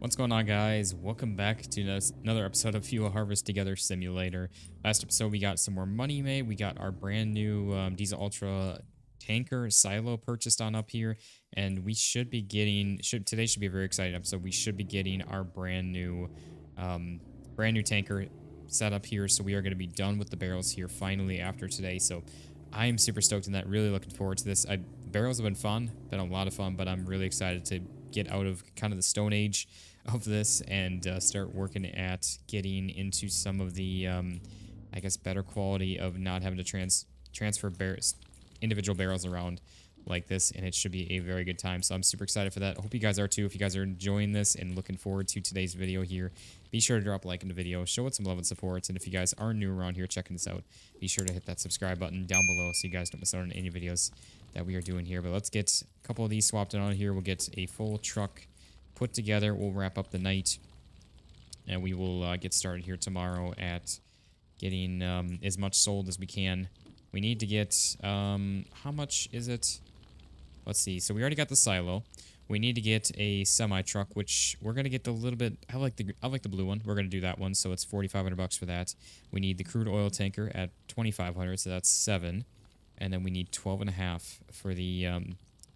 What's going on, guys? Welcome back to another episode of Fuel Harvest Together Simulator. Last episode, we got some more money made. We got our brand new Diesel Ultra tanker silo purchased on up here, and we should be getting. Today should be a very exciting episode. We should be getting our brand new tanker set up here. So we are going to be done with the barrels here finally after today. So I am super stoked in that. Really looking forward to this. Barrels have been fun, been a lot of fun, but I'm really excited to get out of kind of the Stone Age of this and start working at getting into some of the, I guess, better quality of not having to transfer individual barrels around like this, and it should be a very good time. So I'm super excited for that. I hope you guys are too. If you guys are enjoying this and looking forward to today's video here, be sure to drop a like in the video, show it some love and support, and if you guys are new around here checking this out, be sure to hit that subscribe button down below so you guys don't miss out on any videos that we are doing here. But let's get a couple of these swapped in on here. We'll get a full truck put together. We'll wrap up the night, and we will get started here tomorrow at getting as much sold as we can. We need to get, how much is it? Let's see. So we already got the silo. We need to get a semi truck, which we're gonna get the little bit. I like the blue one. We're gonna do that one, so it's 4,500 bucks for that. We need the crude oil tanker at 2,500, so that's 7, and then we need 12.5 for the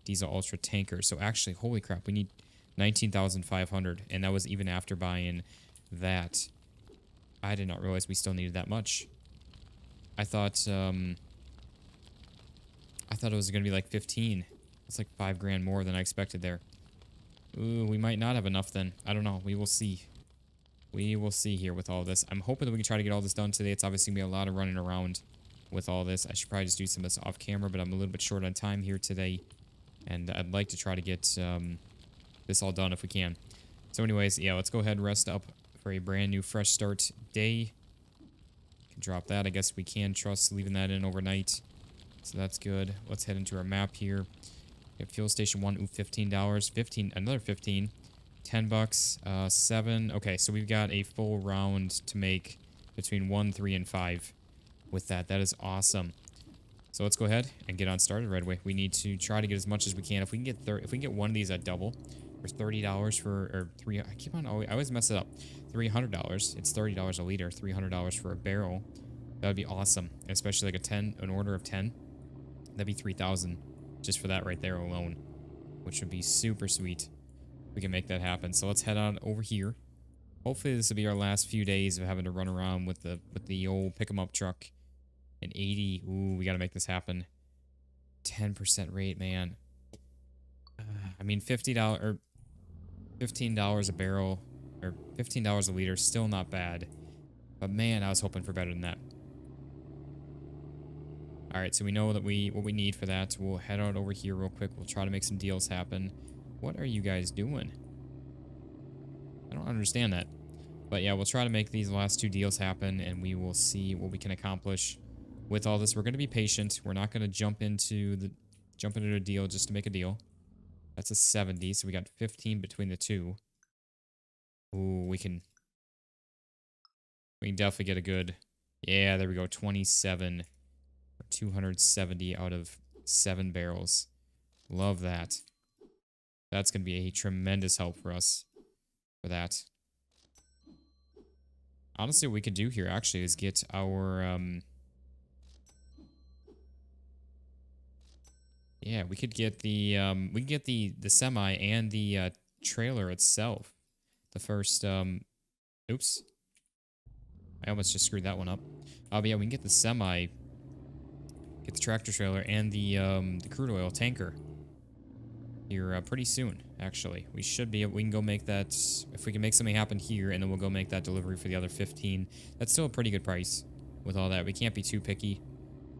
diesel ultra tanker. So actually, holy crap, we need 19,500, and that was even after buying that. I did not realize we still needed that much. I thought it was gonna be like 15. It's like 5 grand more than I expected there. Ooh, we might not have enough then. I don't know. We will see. We will see here with all this. I'm hoping that we can try to get all this done today. It's obviously gonna be a lot of running around with all this. I should probably just do some of this off camera, but I'm a little bit short on time here today, and I'd like to try to get this all done if we can. So anyways, yeah, let's go ahead and rest up for a brand new fresh start day. Can drop that. I guess we can trust leaving that in overnight. So that's good. Let's head into our map here. We have fuel station 1, ooh, $15. 15, another 15. 10 bucks, 7. Okay, so we've got a full round to make between 1, 3, and 5 with that. That is awesome. So let's go ahead and get on started right away. We need to try to get as much as we can. If we can get one of these at double, for $30 for, or three, I keep on, I always mess it up. $300. It's $30 a liter. $300 for a barrel. That would be awesome. Especially like an order of 10. That'd be 3,000 just for that right there alone, which would be super sweet. We can make that happen. So let's head on over here. Hopefully this will be our last few days of having to run around with the old pick 'em up truck. An 80. Ooh, we got to make this happen. 10% rate, man. I mean, $50 or $15 a barrel, or $15 a liter, still not bad. But man, I was hoping for better than that. All right, so we know that what we need for that. We'll head out over here real quick. We'll try to make some deals happen. What are you guys doing? I don't understand that. But yeah, we'll try to make these last 2 deals happen, and we will see what we can accomplish with all this. We're going to be patient. We're not going to jump into a deal just to make a deal. That's a 70, so we got 15 between the two. Ooh, we can definitely get a good. Yeah, there we go. 27. 270 out of 7 barrels. Love that. That's going to be a tremendous help for us for that. Honestly, what we could do here actually is get our yeah, we could get the semi and the trailer itself. The first oops. I almost just screwed that one up. But yeah, we can get the semi, get the tractor trailer, and the crude oil tanker here pretty soon, actually. We should be able, we can go make that, if we can make something happen here, and then we'll go make that delivery for the other 15. That's still a pretty good price with all that. We can't be too picky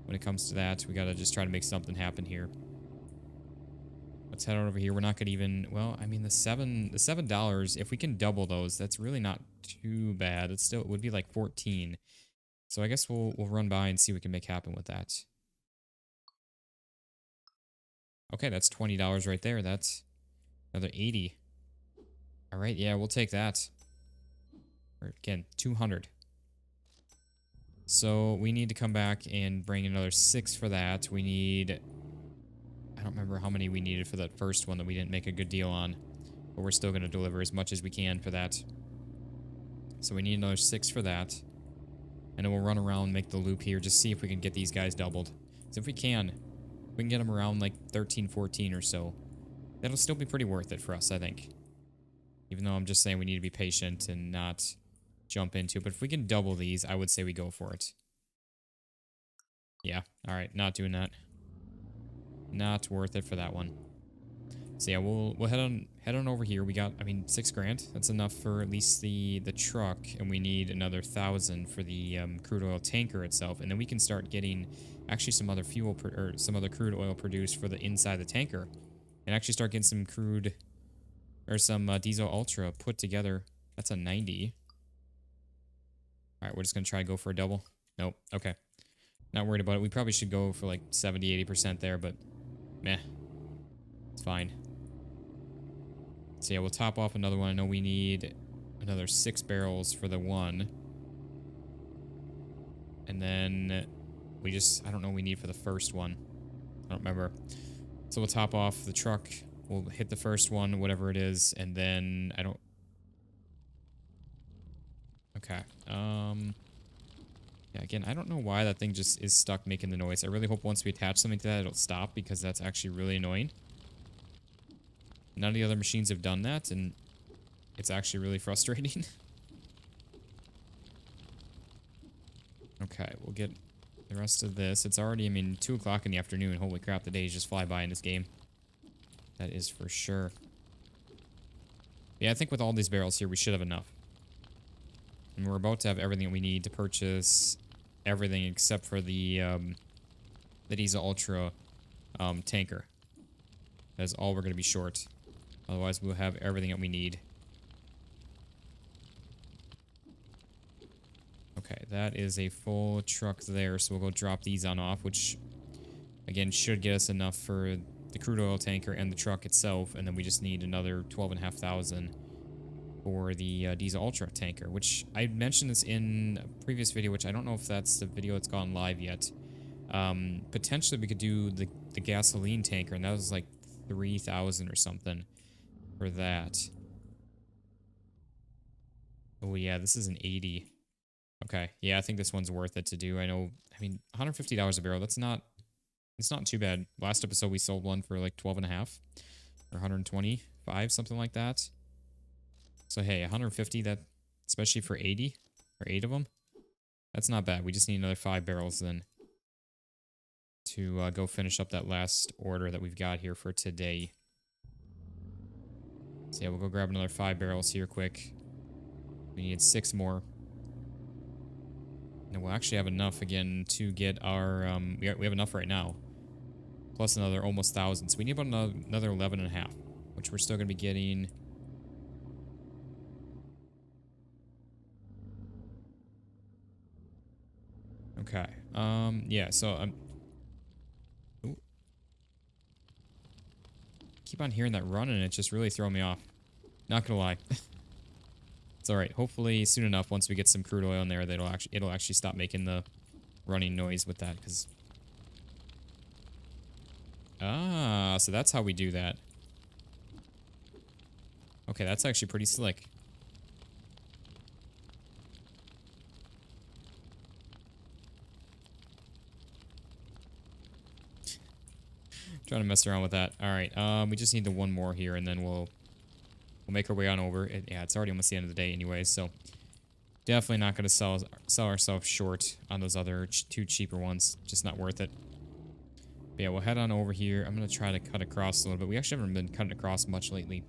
when it comes to that. We gotta just try to make something happen here. Let's head on over here. We're not gonna even, well, I mean, the $7, if we can double those, that's really not too bad. It would be like 14. So I guess we'll run by and see what we can make happen with that. Okay, that's $20 right there. That's another 80. All right, yeah, we'll take that. Or again, 200. So we need to come back and bring another 6 for that. We need, I don't remember how many we needed for that first one that we didn't make a good deal on. But we're still going to deliver as much as we can for that. So we need another 6 for that. And then we'll run around, make the loop here, just see if we can get these guys doubled. So if we can get them around like 13, 14 or so. That'll still be pretty worth it for us, I think. Even though I'm just saying we need to be patient and not jump into it. But if we can double these, I would say we go for it. Yeah, alright, not doing that. Not worth it for that one. So yeah, we'll head on over here. We got, I mean, 6 grand. That's enough for at least the truck, and we need another 1,000 for the crude oil tanker itself, and then we can start getting actually some other fuel or some other crude oil produced for the inside the tanker, and actually start getting some crude or some diesel ultra put together. That's a 90. All right, we're just gonna try to go for a double. Nope. Okay, not worried about it. We probably should go for like 70-80% there, but meh, it's fine. So yeah, we'll top off another one. I know we need another 6 barrels for the one. And then we just, I don't know what we need for the first one. I don't remember. So we'll top off the truck. We'll hit the first one, whatever it is. And then I don't... Okay. Yeah, again, I don't know why that thing just is stuck making the noise. I really hope once we attach something to that, it'll stop, because that's actually really annoying. None of the other machines have done that, and it's actually really frustrating. Okay, we'll get the rest of this. It's already, I mean, 2 o'clock in the afternoon. Holy crap, the days just fly by in this game. That is for sure. Yeah, I think with all these barrels here, we should have enough. And we're about to have everything we need to purchase everything except for the diesel ultra tanker. That's all we're going to be short. Otherwise, we'll have everything that we need. Okay, that is a full truck there, so we'll go drop these on off, which, again, should get us enough for the crude oil tanker and the truck itself, and then we just need another 12,500 for the diesel ultra tanker, which I mentioned this in a previous video, which I don't know if that's the video that's gone live yet. Potentially, we could do the gasoline tanker, and that was like 3,000 or something for that. Oh yeah, this is an 80. Okay, yeah, I think this one's worth it to do. I know, I mean, $150 a barrel, it's not too bad. Last episode we sold one for like 12 and a half or 125, something like that. So hey, 150, that, especially for 80 or 8 of them, that's not bad. We just need another 5 barrels then to go finish up that last order that we've got here for today. So yeah, we'll go grab another 5 barrels here quick. We need 6 more. And we'll actually have enough again to get our, we have enough right now. Plus another almost 1,000. So we need about another 11 and a half, which we're still going to be getting. Okay. Yeah, so ooh. Keep on hearing that run, and it's just really throwing me off. Not gonna lie. It's alright. Hopefully soon enough, once we get some crude oil in there, it'll actually stop making the running noise with that, because... Ah, so that's how we do that. Okay, that's actually pretty slick. Trying to mess around with that. Alright, we just need the one more here, and then we'll make our way on over. Yeah, it's already almost the end of the day anyways, so definitely not going to sell ourselves short on those other 2 cheaper ones. Just not worth it. But yeah, we'll head on over here. I'm going to try to cut across a little bit. We actually haven't been cutting across much lately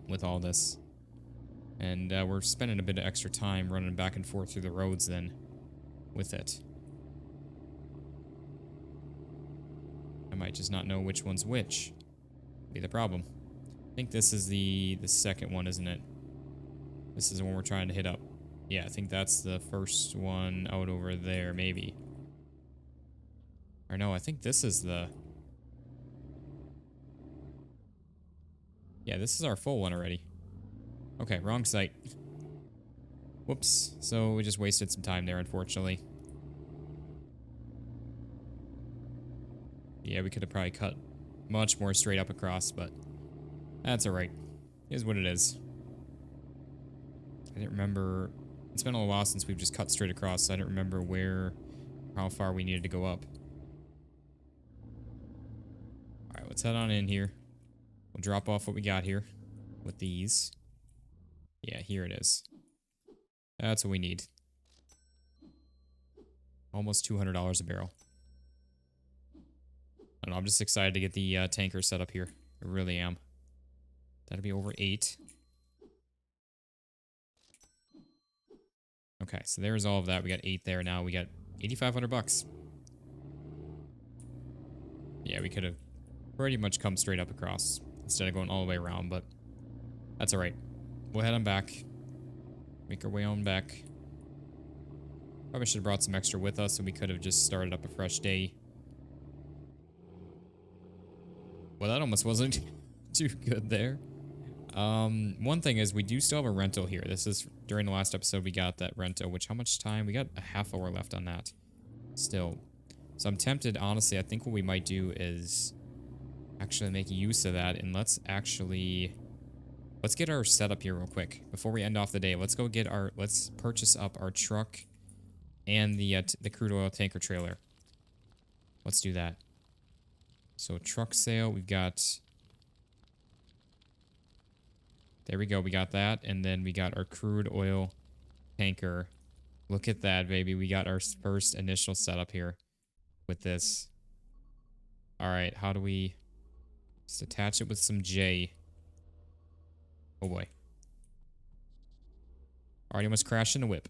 with all this. And we're spending a bit of extra time running back and forth through the roads then with it. I might just not know which one's which. Be the problem. I think this is the second one, isn't it? This is the one we're trying to hit up. Yeah, I think that's the first one out over there, maybe. Or no, I think this is the... Yeah, this is our full one already. Okay, wrong site. Whoops. So we just wasted some time there, unfortunately. Yeah, we could have probably cut much more straight up across, but that's alright. Is what it is. I didn't remember. It's been a while since we've just cut straight across, so I didn't remember how far we needed to go up. Alright, let's head on in here. We'll drop off what we got here with these. Yeah, here it is. That's what we need. Almost $200 a barrel. I don't know, I'm just excited to get the tanker set up here. I really am. That'll be over 8. Okay, so there's all of that. We got 8 there now. We got 8,500 bucks. Yeah, we could have pretty much come straight up across instead of going all the way around, but that's alright. We'll head on back. Make our way on back. Probably should have brought some extra with us so we could have just started up a fresh day. Well, that almost wasn't too good there. One thing is we do still have a rental here. This is during the last episode we got that rental, which how much time? We got a half hour left on that still. So I'm tempted, honestly, I think what we might do is actually make use of that and let's get our setup here real quick. Before we end off the day, let's purchase up our truck and the crude oil tanker trailer. Let's do that. So truck sale, we've got... There we go, we got that. And then we got our crude oil tanker. Look at that, baby. We got our first initial setup here with this. Alright, how do we... Just attach it with some J. Oh boy. Already almost crashed in the whip.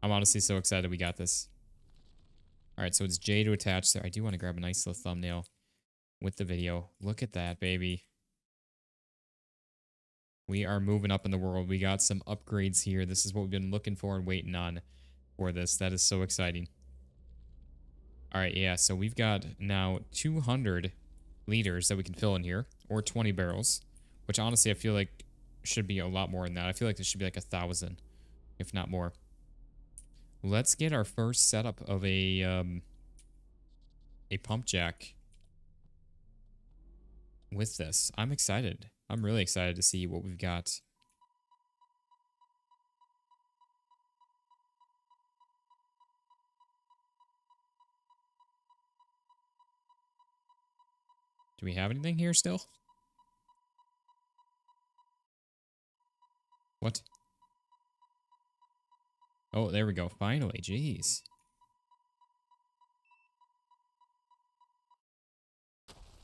I'm honestly so excited we got this. Alright, so it's J to attach there. I do want to grab a nice little thumbnail with the video. Look at that, baby. We are moving up in the world. We got some upgrades here. This is what we've been looking for and waiting on for this. That is so exciting. Alright, yeah, so we've got now 200 liters that we can fill in here, or 20 barrels, which honestly I feel like should be a lot more than that. I feel like this should be like 1,000, if not more. Let's get our first setup of a pump jack with this. I'm excited. I'm really excited to see what we've got. Do we have anything here still? What? Oh, there we go. Finally. Jeez.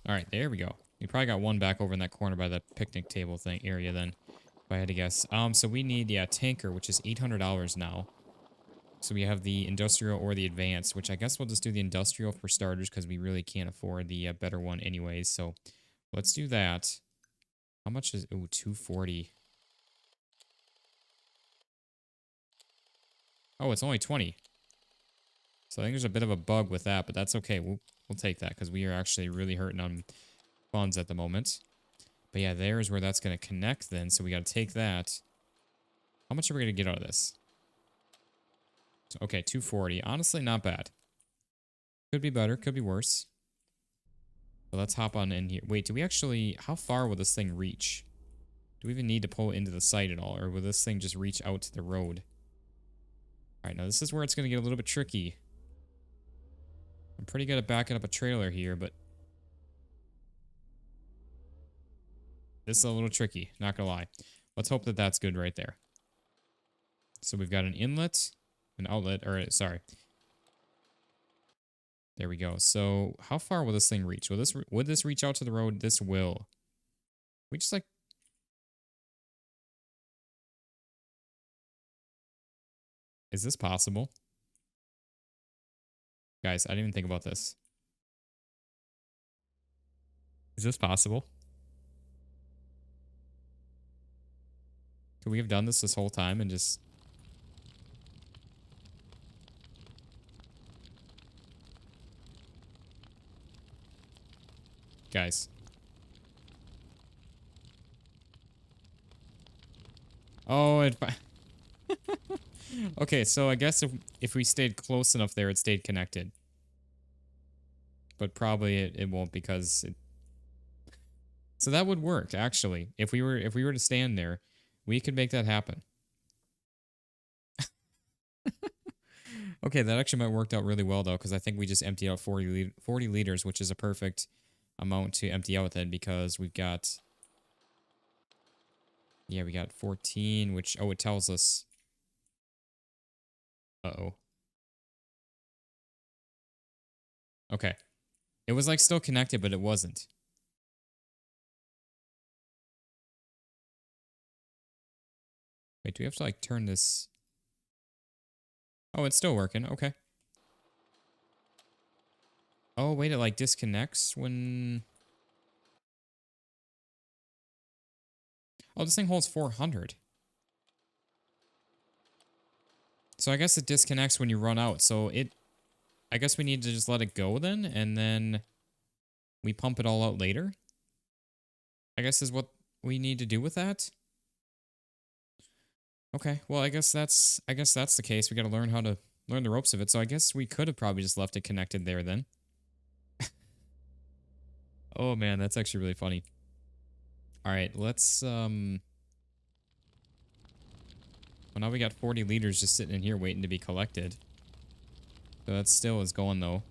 Alright, there we go. We probably got one back over in that corner by the picnic table thing area then, if I had to guess. So we need, yeah, tanker, which is $800 now. So we have the industrial or the advanced, which I guess we'll just do the industrial for starters because we really can't afford the better one anyways. So let's do that. How much is... Ooh, $240. Oh, it's only 20. So I think there's a bit of a bug with that, but that's okay. We'll take that because we are actually really hurting on funds at the moment. But yeah, there's where that's going to connect then. So we got to take that. How much are we going to get out of this? So, okay, 240. Honestly, not bad. Could be better. Could be worse. But let's hop on in here. Wait, do we actually... How far will this thing reach? Do we even need to pull into the site at all? Or will this thing just reach out to the road? Alright, now this is where it's going to get a little bit tricky. I'm pretty good at backing up a trailer here, but... This is a little tricky, not gonna lie. Let's hope that that's good right there. So we've got an inlet, an outlet, or sorry. There we go. So how far will this thing reach? Would this reach out to the road? This will. We just like... Is this possible? Guys, I didn't even think about this. Is this possible? Could we have done this whole time and just... Guys. Oh, it... Okay, so I guess if we stayed close enough there, it stayed connected. But probably it won't because So that would work, actually. If we were to stand there, we could make that happen. Okay, that actually might worked out really well though, because I think we just emptied out 40 liters, which is a perfect amount to empty out then, because we've got, yeah, we got 14, which, oh, it tells us. Uh-oh. Okay. It was like still connected, but it wasn't. Wait, do we have to like turn this? Oh, it's still working. Okay. Oh, wait, it like disconnects when... Oh, this thing holds 400. So I guess it disconnects when you run out. So it... I guess we need to just let it go then, and then we pump it all out later. I guess is what we need to do with that. Okay, well, I guess that's the case. We got to learn how to learn the ropes of it. So I guess we could have probably just left it connected there then. Oh man, that's actually really funny. All right, let's well, now we got 40 liters just sitting in here waiting to be collected. So that still is going though.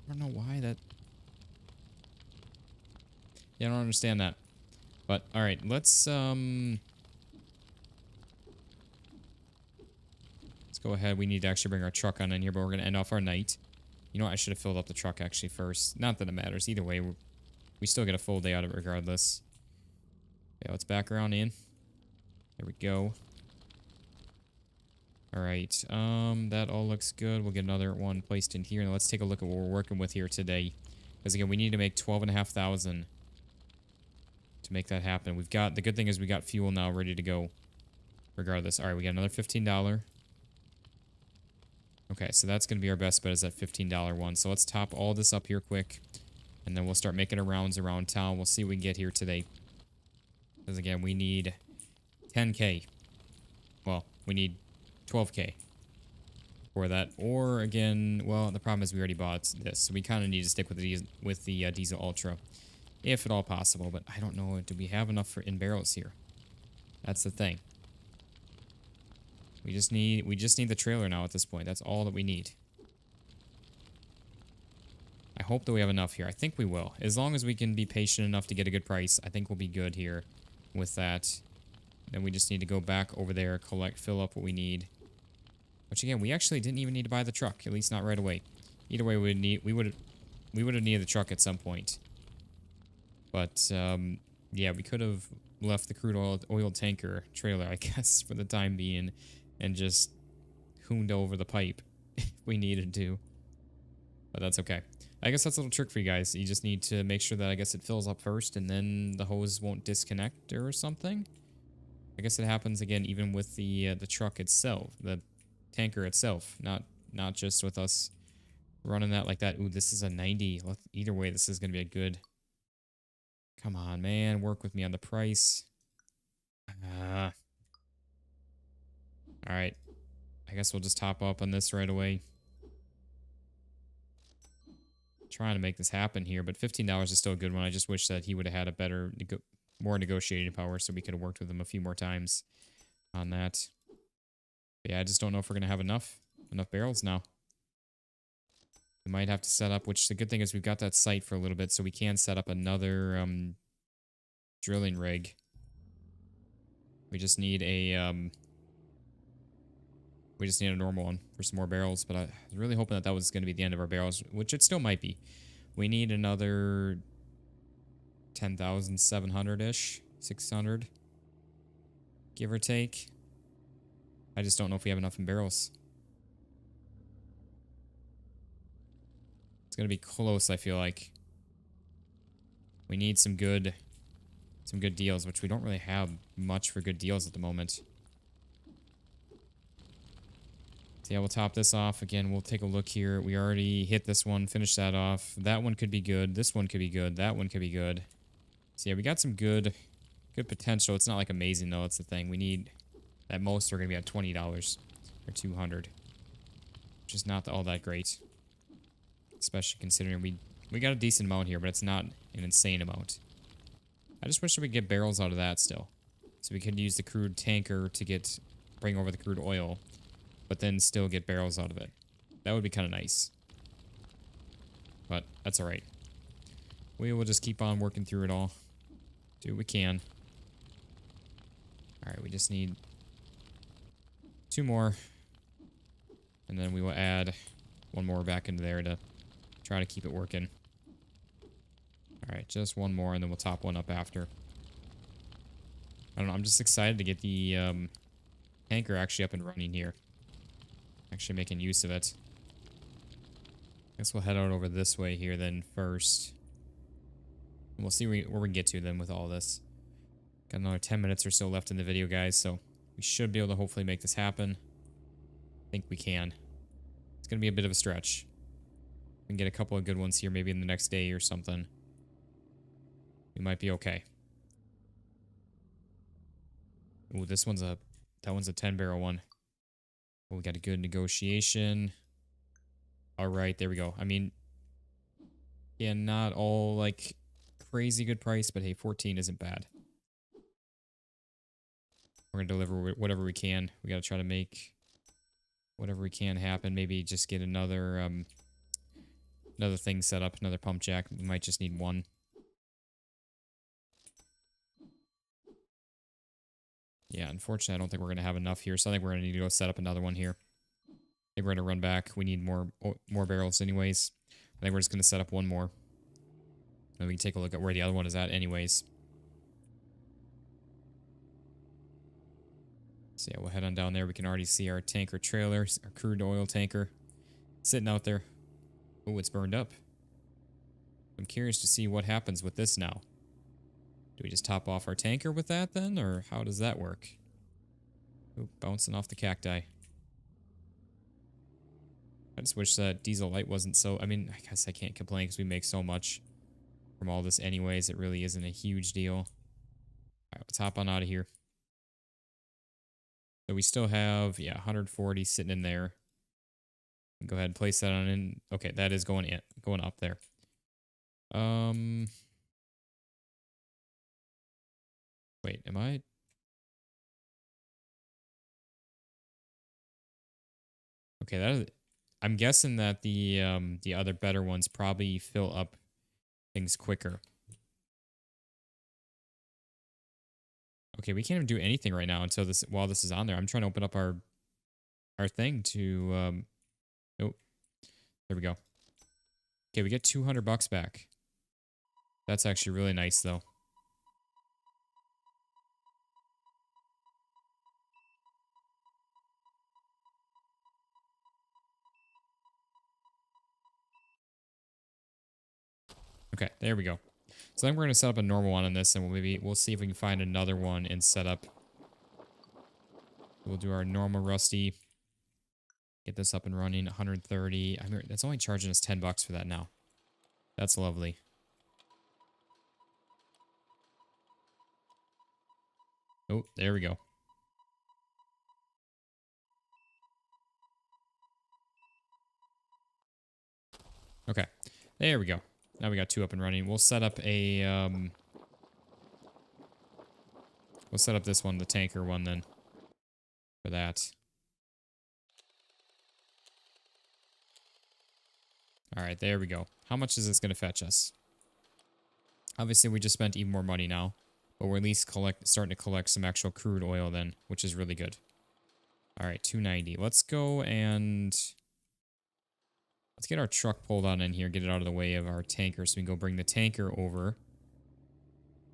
I don't know why that... Yeah, I don't understand that. But all right, let's go ahead. We need to actually bring our truck on in here, but we're going to end off our night. You know what? I should have filled up the truck actually first. Not that it matters. Either way, we still get a full day out of it regardless. Okay, let's back around in. There we go. All right. That all looks good. We'll get another one placed in here. And let's take a look at what we're working with here today. Because again, we need to make 12,500 to make that happen. We've got... The good thing is we got fuel now ready to go. Regardless. All right, we got another $15. Okay, so that's going to be our best bet is that $15 one. So let's top all this up here quick. And then we'll start making our rounds around town. We'll see what we can get here today. Because again, we need 10K. Well, we need 12K for that. Or again, well, the problem is we already bought this. So we kind of need to stick with the Diesel Ultra. If at all possible. But I don't know. Do we have enough in barrels here? That's the thing. We just need the trailer now at this point. That's all that we need. I hope that we have enough here. I think we will. As long as we can be patient enough to get a good price, I think we'll be good here with that. Then we just need to go back over there, fill up what we need. Which again, we actually didn't even need to buy the truck, at least not right away. Either way, we would have needed the truck at some point. But yeah, we could have left the crude oil tanker trailer, I guess, for the time being. And just hooned over the pipe if we needed to. But that's okay. I guess that's a little trick for you guys. You just need to make sure that I guess it fills up first and then the hose won't disconnect or something. I guess it happens again even with the truck itself, the tanker itself, not just with us running that like that. Ooh, this is a 90. Either way, this is going to be a good... Come on, man. Work with me on the price. All right. I guess we'll just top up on this right away. Trying to make this happen here, but $15 is still a good one. I just wish that he would have had a better, more negotiating power so we could have worked with him a few more times on that. But yeah, I just don't know if we're going to have enough barrels now. We might have to set up, which the good thing is we've got that site for a little bit, so we can set up another drilling rig. We just need a normal one for some more barrels, but I was really hoping that was going to be the end of our barrels, which it still might be. We need another 10,700-ish, 600, give or take. I just don't know if we have enough in barrels. It's going to be close, I feel like. We need some good deals, which we don't really have much for good deals at the moment. So yeah, we'll top this off. Again, we'll take a look here. We already hit this one, finished that off. That one could be good. This one could be good. That one could be good. So yeah, we got some good potential. It's not like amazing though. It's the thing. We need, at most, we're going to be at $20 or $200, which is not all that great. Especially considering we got a decent amount here, but it's not an insane amount. I just wish we could get barrels out of that still. So we could use the crude tanker to bring over the crude oil, but then still get barrels out of it. That would be kind of nice. But that's all right. We will just keep on working through it all. Do what we can. All right, we just need 2 more. And then we will add 1 more back into there to try to keep it working. All right, just 1 more, and then we'll top 1 up after. I don't know, I'm just excited to get the tanker actually up and running here. Actually making use of it. Guess we'll head out over this way here then first. And we'll see where we can get to then with all this. Got another 10 minutes or so left in the video, guys, so we should be able to hopefully make this happen. I think we can. It's going to be a bit of a stretch. We can get a couple of good ones here maybe in the next day or something. We might be okay. Ooh, that one's a 10-barrel one. Oh, we got a good negotiation. All right, there we go. I mean, yeah, not all like crazy good price, but hey, 14 isn't bad. We're gonna deliver whatever we can. We gotta try to make whatever we can happen. Maybe just get another thing set up, another pump jack. We might just need 1. Yeah, unfortunately, I don't think we're gonna have enough here, so I think we're gonna need to go set up another one here. I think we're gonna run back. We need more barrels anyways. I think we're just gonna set up 1 more. And we can take a look at where the other one is at anyways. So yeah, we'll head on down there. We can already see our tanker trailer, our crude oil tanker, sitting out there. Oh, it's burned up. I'm curious to see what happens with this now. Do we just top off our tanker with that then, or how does that work? Oh, bouncing off the cacti. I just wish that diesel light wasn't so... I mean, I guess I can't complain because we make so much from all this anyways. It really isn't a huge deal. All right, let's hop on out of here. So we still have, yeah, 140 sitting in there. Go ahead and place that on in. Okay, that is going up there. Wait, am I? Okay, I'm guessing that the other better ones probably fill up things quicker. Okay, we can't even do anything right now until while this is on there. I'm trying to open up our thing to oh, there we go. Okay, we get $200 back. That's actually really nice though. Okay, there we go. So then we're gonna set up a normal one on this, and we'll see if we can find another one and set up. We'll do our normal rusty. Get this up and running. 130. I mean, that's only charging us $10 for that now. That's lovely. Oh, there we go. Okay, there we go. Now we got 2 up and running. We'll set up a we'll set up this one, the tanker one, then for that. All right, there we go. How much is this going to fetch us? Obviously, we just spent even more money now, but we're at least starting to collect some actual crude oil then, which is really good. All right, 290. Let's go and let's get our truck pulled on in here, get it out of the way of our tanker so we can go bring the tanker over.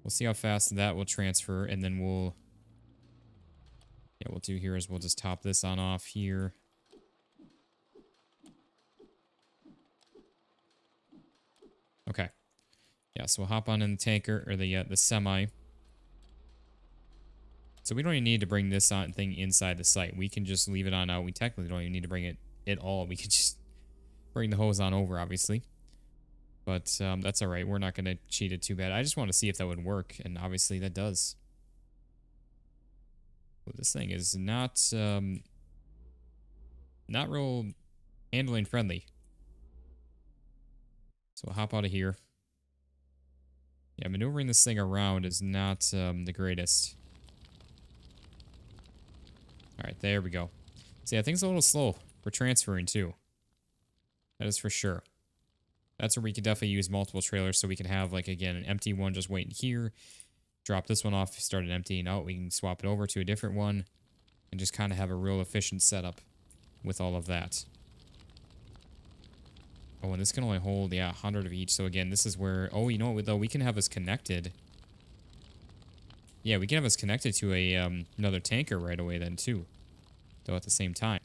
We'll see how fast that will transfer, and then we'll do here is we'll just top this on off here. Okay. Yeah, so we'll hop on in the tanker, or the semi. So we don't even need to bring this thing inside the site. We can just leave it on out. We technically don't even need to bring it at all. We could just bring the hose on over, obviously. But that's all right. We're not going to cheat it too bad. I just want to see if that would work, and obviously that does. Well, this thing is not real handling friendly. So we'll hop out of here. Yeah, maneuvering this thing around is not the greatest. All right, there we go. So yeah, things a little slow for transferring too. That is for sure. That's where we could definitely use multiple trailers so we can have, like, again, an empty one just waiting here. Drop this one off, start it emptying out. We can swap it over to a different one and just kind of have a real efficient setup with all of that. Oh, and this can only hold, yeah, 100 of each. So again, this is where, oh, you know what, though? We can have us connected. Yeah, we can have us connected to a another tanker right away then, too. Though at the same time.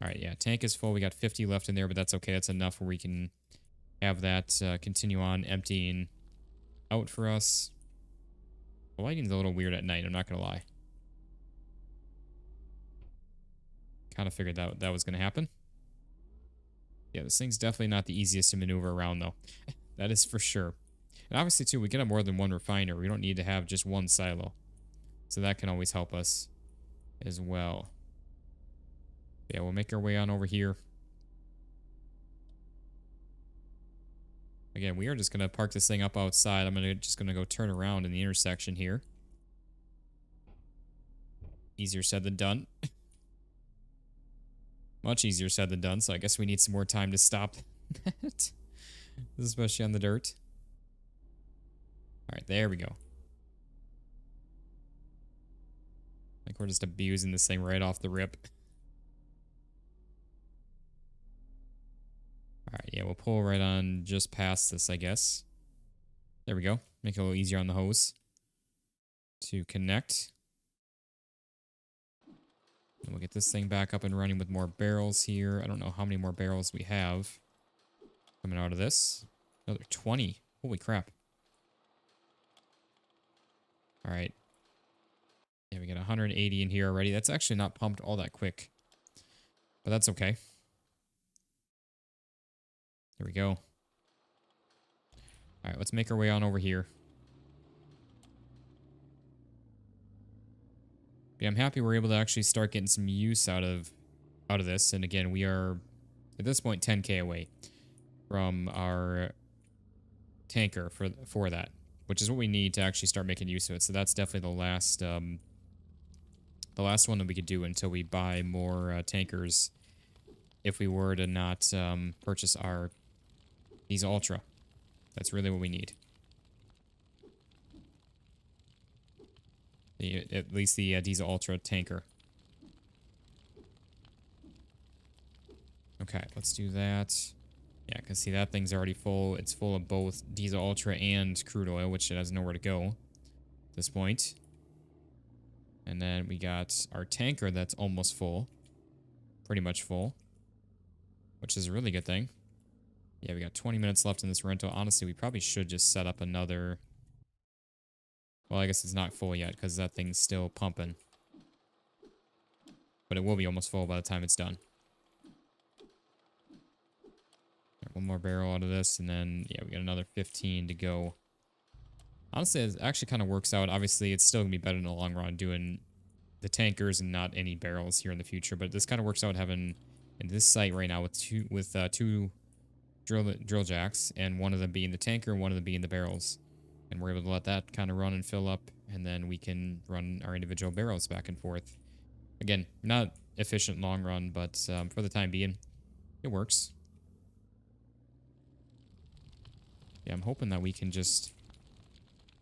All right, yeah, tank is full. We got 50 left in there, but that's okay. That's enough where we can have that continue on emptying out for us. The lighting's a little weird at night, I'm not going to lie. Kind of figured that was going to happen. Yeah, this thing's definitely not the easiest to maneuver around, though. That is for sure. And obviously, too, we can have more than one refiner. We don't need to have just one silo. So that can always help us as well. Yeah, we'll make our way on over here. Again, we are just going to park this thing up outside. I'm just going to go turn around in the intersection here. Easier said than done. Much easier said than done, so I guess we need some more time to stop that. Especially on the dirt. Alright, there we go. Like we're just abusing this thing right off the rip. Alright, yeah, we'll pull right on just past this, I guess. There we go. Make it a little easier on the hose to connect. And we'll get this thing back up and running with more barrels here. I don't know how many more barrels we have coming out of this. Another 20. Holy crap. All right. Yeah, we got 180 in here already. That's actually not pumped all that quick. But that's okay. There we go. All right, let's make our way on over here. Yeah, I'm happy we're able to actually start getting some use out of this. And again, we are at this point 10k away from our tanker for that, which is what we need to actually start making use of it. So that's definitely the last one that we could do until we buy more tankers. If we were to not purchase our diesel ultra, that's really what we need. At least the diesel ultra tanker. Okay, let's do that. Yeah, because see, that thing's already full. It's full of both diesel ultra and crude oil, which it has nowhere to go at this point. And then we got our tanker that's almost full. Pretty much full. Which is a really good thing. Yeah, we got 20 minutes left in this rental. Honestly, we probably should just set up another... Well, I guess it's not full yet because that thing's still pumping. But it will be almost full by the time it's done. Right, one more barrel out of this, and then, yeah, we got another 15 to go. Honestly, it actually kind of works out. Obviously, it's still going to be better in the long run doing the tankers and not any barrels here in the future. But this kind of works out having in this site right now with two drill jacks, and one of them being the tanker and one of them being the barrels. And we're able to let that kind of run and fill up, and then we can run our individual barrels back and forth. Again, not efficient long run, but for the time being, it works. Yeah, I'm hoping that we can just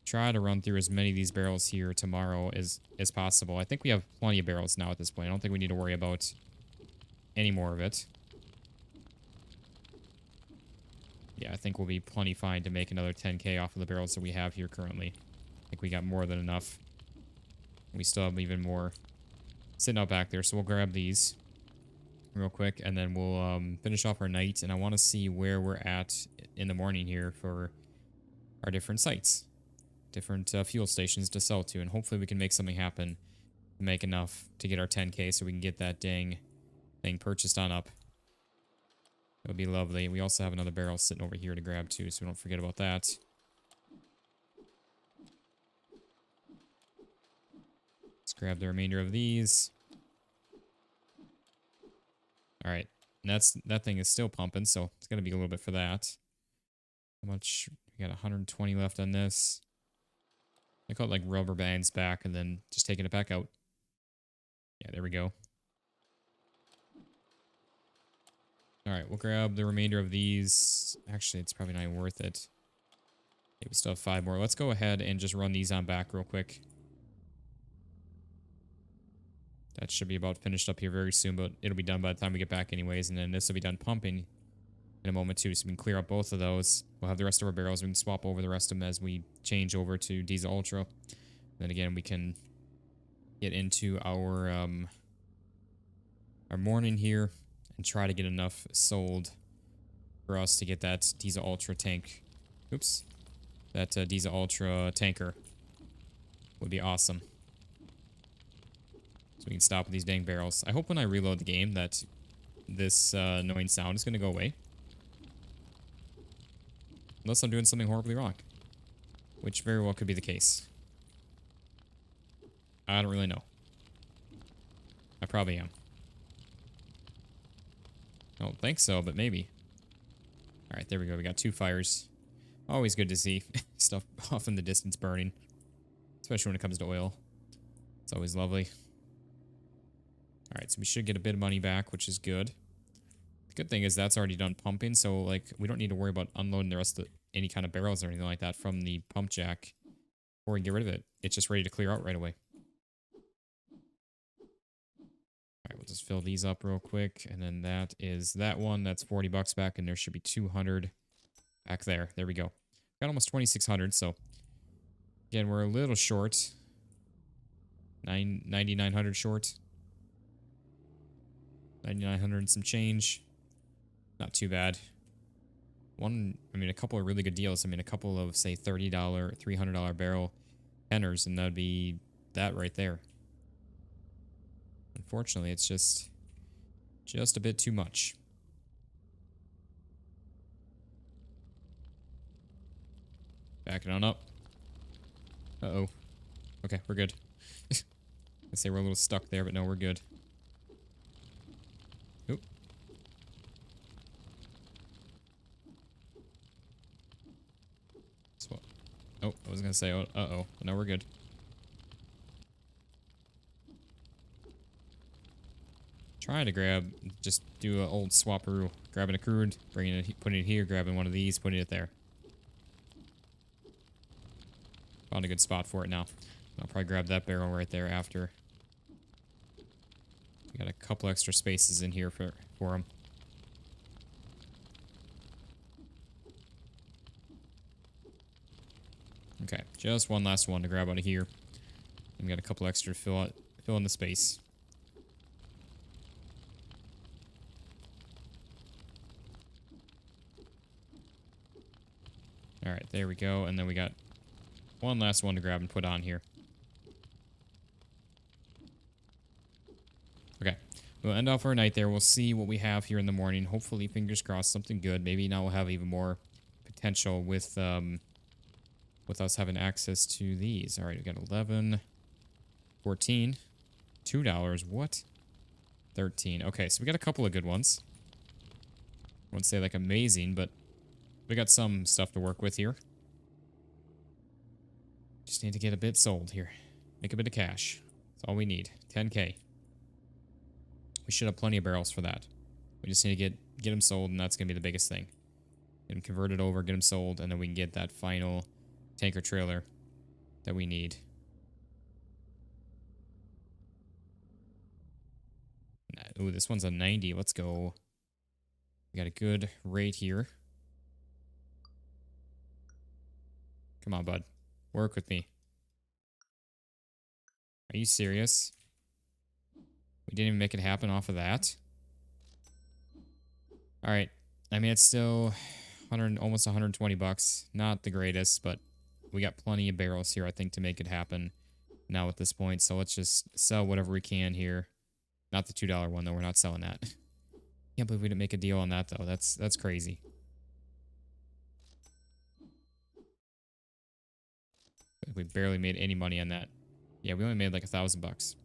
try to run through as many of these barrels here tomorrow as possible. I think we have plenty of barrels now at this point. I don't think we need to worry about any more of it. Yeah, I think we'll be plenty fine to make another 10k off of the barrels that we have here currently. I think we got more than enough. We still have even more sitting out back there, so we'll grab these real quick, and then we'll finish off our night. And I want to see where we're at in the morning here for our different sites, different fuel stations to sell to, and hopefully we can make something happen to make enough to get our 10k so we can get that dang thing purchased on up. It would be lovely. We also have another barrel sitting over here to grab too, so we don't forget about that. Let's grab the remainder of these. All right, and that thing is still pumping, so it's gonna be a little bit for that. How much? We We got 120 left on this. I call it like rubber bands back and then just taking it back out. Yeah, there we go. All right, we'll grab the remainder of these. Actually, it's probably not even worth it. Okay, we still have 5 more. Let's go ahead and just run these on back real quick. That should be about finished up here very soon, but it'll be done by the time we get back anyways. And then this will be done pumping in a moment too, so we can clear up both of those. We'll have the rest of our barrels. We can swap over the rest of them as we change over to Diesel Ultra. Then again, we can get into our morning here and try to get enough sold for us to get that Diesel Ultra tank. Oops. That Diesel Ultra tanker would be awesome. So we can stop with these dang barrels. I hope when I reload the game that this annoying sound is going to go away. Unless I'm doing something horribly wrong. Which very well could be the case. I don't really know. I probably am. I don't think so, but maybe. Alright, there we go. We got 2 fires. Always good to see stuff off in the distance burning. Especially when it comes to oil. It's always lovely. Alright, so we should get a bit of money back, which is good. The good thing is that's already done pumping, so like we don't need to worry about unloading the rest of any kind of barrels or anything like that from the pump jack before we get rid of it. It's just ready to clear out right away. Alright, we'll just fill these up real quick, and then that is that one. That's 40 bucks back, and there should be 200 back there. There we go. Got almost 2,600, so again, we're a little short. 9,900 short. 9,900 and some change. Not too bad. A couple of really good deals. A couple of, say, $30, $300 barrel tenners, and that'd be that right there. Unfortunately, it's just a bit too much. Backing on up. Uh-oh. Okay, we're good. I say we're a little stuck there, but no, we're good. Oop. Oh, I was gonna say, oh, uh-oh. No, we're good. Trying to just do an old swapperoo. Grabbing a crude, bringing it, putting it here, grabbing one of these, putting it there. Found a good spot for it now. I'll probably grab that barrel right there after. We got a couple extra spaces in here for them. Okay, just one last one to grab out of here. And we got a couple extra to fill in the space. Alright, there we go. And then we got one last one to grab and put on here. Okay, we'll end off our night there. We'll see what we have here in the morning. Hopefully, fingers crossed, something good. Maybe now we'll have even more potential with us having access to these. All right, we got 11, 14, $2. What? 13. Okay, so we got a couple of good ones. I wouldn't say like amazing, but we got some stuff to work with here. Just need to get a bit sold here. Make a bit of cash. That's all we need. 10K. We should have plenty of barrels for that. We just need to get them sold, and that's going to be the biggest thing. Get them converted over, get them sold, and then we can get that final tanker trailer that we need. Ooh, this one's a 90. Let's go. We got a good rate here. Come on, bud. Work with me. Are you serious? We didn't even make it happen off of that? Alright. It's still almost 120 bucks. Not the greatest, but we got plenty of barrels here, I think, to make it happen now at this point. So let's just sell whatever we can here. Not the $2 one, though. We're not selling that. Can't believe we didn't make a deal on that, though. That's crazy. We barely made any money on that. Yeah, we only made like $1,000.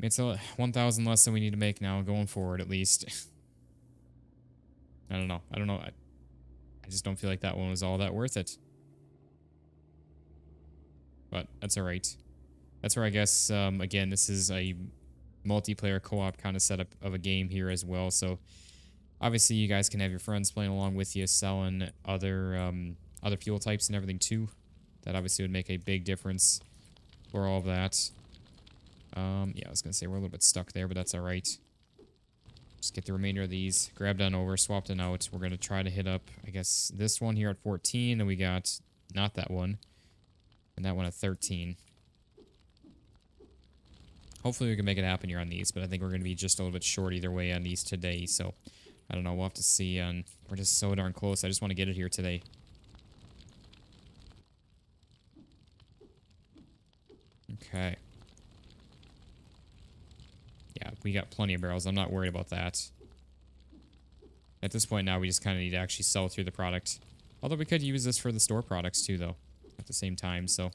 It's 1,000 less than we need to make now going forward, at least. I don't know. I just don't feel like that one was all that worth it. But that's all right. That's where I guess, again, this is a multiplayer co-op kind of setup of a game here as well. So obviously you guys can have your friends playing along with you, selling other fuel types and everything too. That obviously would make a big difference for all of that. Yeah, I was going to say we're a little bit stuck there, but that's all right. Just get the remainder of these, grabbed on over, swapped it out. We're going to try to hit up, I guess, this one here at 14, and we got not that one, and that one at 13. Hopefully we can make it happen here on these, but I think we're going to be just a little bit short either way on these today, so I don't know. We'll have to see. We're just so darn close. I just want to get it here today. Okay. Yeah, we got plenty of barrels. I'm not worried about that. At this point now, we just kind of need to actually sell through the product. Although we could use this for the store products too, though, at the same time. So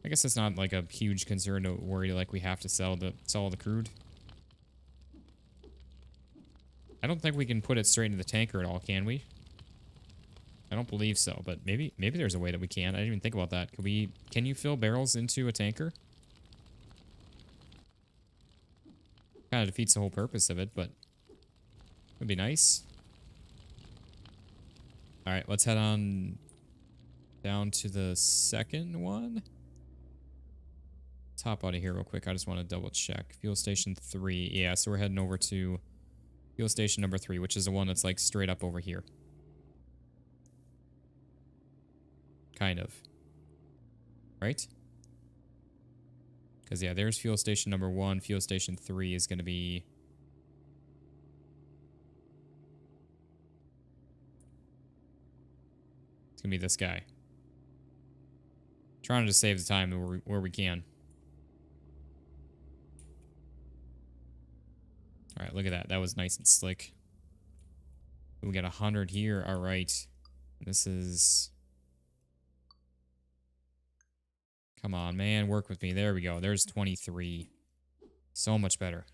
I guess it's not like a huge concern to worry like we have to sell all the crude. I don't think we can put it straight into the tanker at all, can we? I don't believe so, but maybe there's a way that we can. I didn't even think about that. Can you fill barrels into a tanker? Kind of defeats the whole purpose of it, but it would be nice. All right, let's head on down to the second one. Let's hop out of here real quick. I just want to double check. Fuel station 3. Yeah, so we're heading over to fuel station number 3, which is the one that's like straight up over here. Kind of. Right? Because, yeah, there's fuel station number 1. Fuel station 3 is going to be... It's going to be this guy. Trying to just save the time where we can. All right, look at that. That was nice and slick. We got 100 here. All right. This is... Come on, man. Work with me. There we go. There's 23. So much better.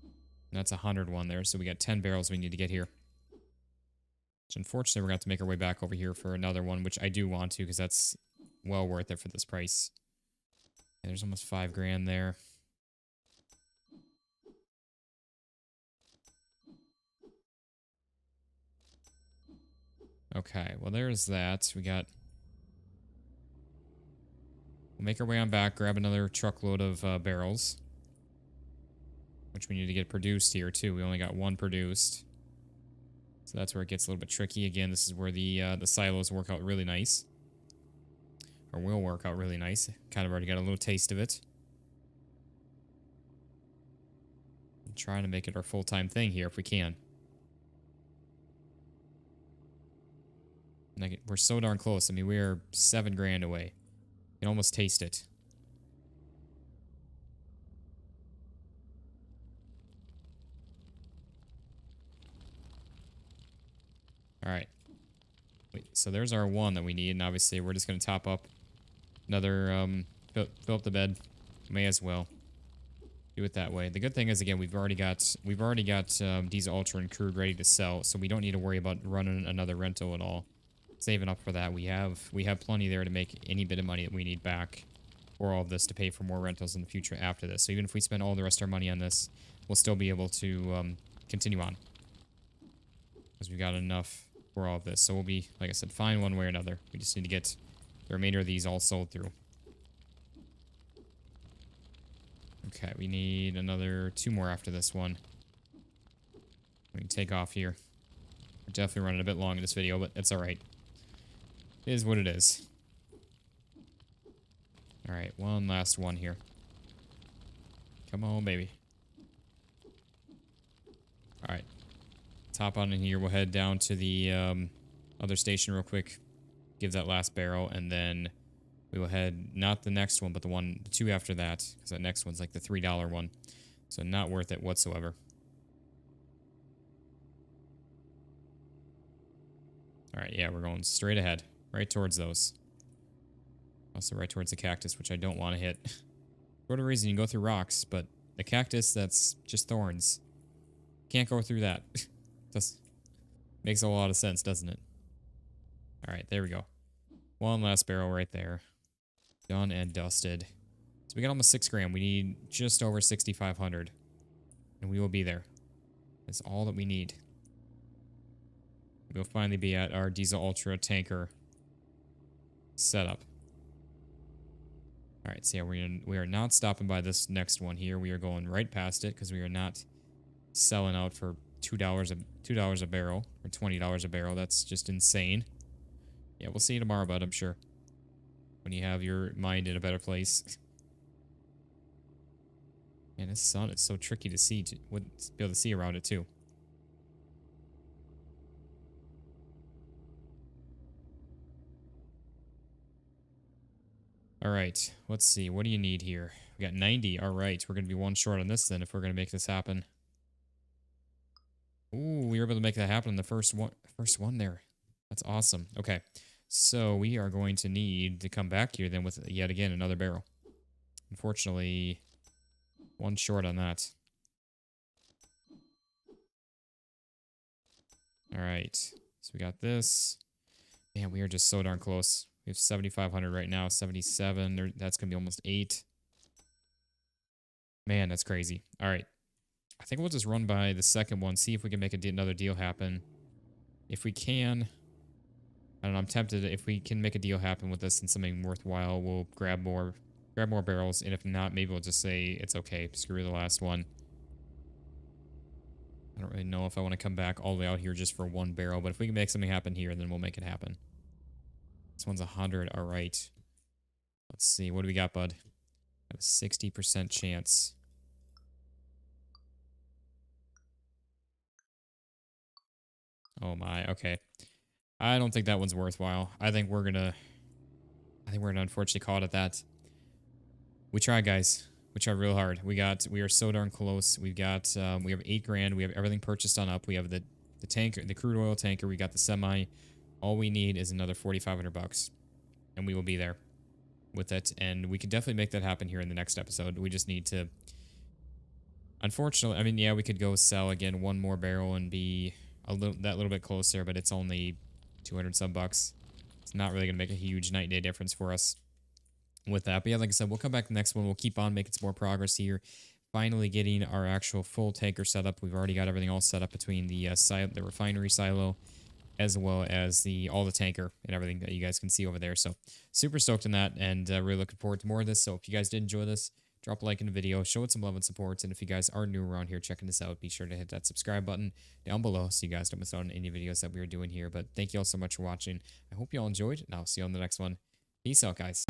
And that's 101 there. So we got 10 barrels we need to get here. Which unfortunately, we're going to have to make our way back over here for another one, which I do want to because that's well worth it for this price. And there's almost 5 grand there. Okay, well, there's that. We got... We'll make our way on back, grab another truckload of barrels. Which we need to get produced here, too. We only got 1 produced. So that's where it gets a little bit tricky. Again, this is where the silos work out really nice. Or will work out really nice. Kind of already got a little taste of it. I'm trying to make it our full-time thing here if we can. And we're so darn close. I mean, we're 7 grand away. You can almost taste it. All right. Wait, so there's our 1 that we need, and obviously we're just going to top up another, fill up the bed. May as well do it that way. The good thing is, again, we've already got Diesel Ultra and crude ready to sell, so we don't need to worry about running another rental at all. Saving up for that, we have plenty there to make any bit of money that we need back for all of this to pay for more rentals in the future after this. So even if we spend all the rest of our money on this, we'll still be able to continue on because we've got enough for all of this. So we'll be, like I said, fine one way or another. We just need to get the remainder of these all sold through. Okay, we need another 2 more after this one. We can take off here. We're definitely running a bit long in this video, but it's all right. It is what it is. All right, one last one here. Come on, baby. All right. Top on in here. We'll head down to the other station real quick. Give that last barrel, and then we will head, not the next one, but the 2 after that, because that next one's like the $3 one. So not worth it whatsoever. All right, yeah, we're going straight ahead. Right towards those. Also right towards the cactus, which I don't want to hit. For whatever reason, you can go through rocks, but the cactus, that's just thorns. Can't go through that. Makes a lot of sense, doesn't it? All right, there we go. One last barrel right there. Done and dusted. So we got almost 6 grand. We need just over 6,500. And we will be there. That's all that we need. We'll finally be at our Diesel Ultra tanker setup. All right, so yeah, we are not stopping by this next one here. We are going right past it because we are not selling out for $2 a barrel or $20 a barrel. That's just insane. Yeah, we'll see you tomorrow, bud, I'm sure. When you have your mind in a better place. Man, this sun is so tricky to see, to be able to see around it too. All right, let's see. What do you need here? We got 90. All right, we're going to be one short on this then if we're going to make this happen. Ooh, we were able to make that happen in the first one there. That's awesome. Okay, so we are going to need to come back here then with yet again another barrel. Unfortunately, one short on that. All right, so we got this. Man, we are just so darn close. We have 7,500 right now, 77. That's going to be almost 8. Man, that's crazy. All right. I think we'll just run by the second one, see if we can make another deal happen. If we can, I don't know, I'm tempted. If we can make a deal happen with this and something worthwhile, we'll grab more barrels. And if not, maybe we'll just say it's okay. Screw the last one. I don't really know if I want to come back all the way out here just for 1 barrel. But if we can make something happen here, then we'll make it happen. This one's 100. All right. Let's see. What do we got, bud? A 60% chance. Oh my. Okay. I don't think that one's worthwhile. I think we're gonna unfortunately call it at that. We tried, guys. We tried real hard. We are so darn close. We have 8 grand. We have everything purchased on up. We have the tanker, the crude oil tanker. We got the semi. All we need is another 4,500 bucks, and we will be there with it. And we can definitely make that happen here in the next episode. We just need to. Unfortunately, I mean, yeah, we could go sell again 1 more barrel and be that little bit closer, but it's only 200 some bucks. It's not really gonna make a huge night and day difference for us with that. But yeah, like I said, we'll come back the next one. We'll keep on making some more progress here. Finally getting our actual full tanker set up. We've already got everything all set up between the refinery silo as well as all the tanker and everything that you guys can see over there. So super stoked on that and really looking forward to more of this. So if you guys did enjoy this, drop a like in the video, show it some love and support. And if you guys are new around here checking this out, be sure to hit that subscribe button down below so you guys don't miss out on any videos that we are doing here. But thank you all so much for watching. I hope you all enjoyed, and I'll see you on the next one. Peace out, guys.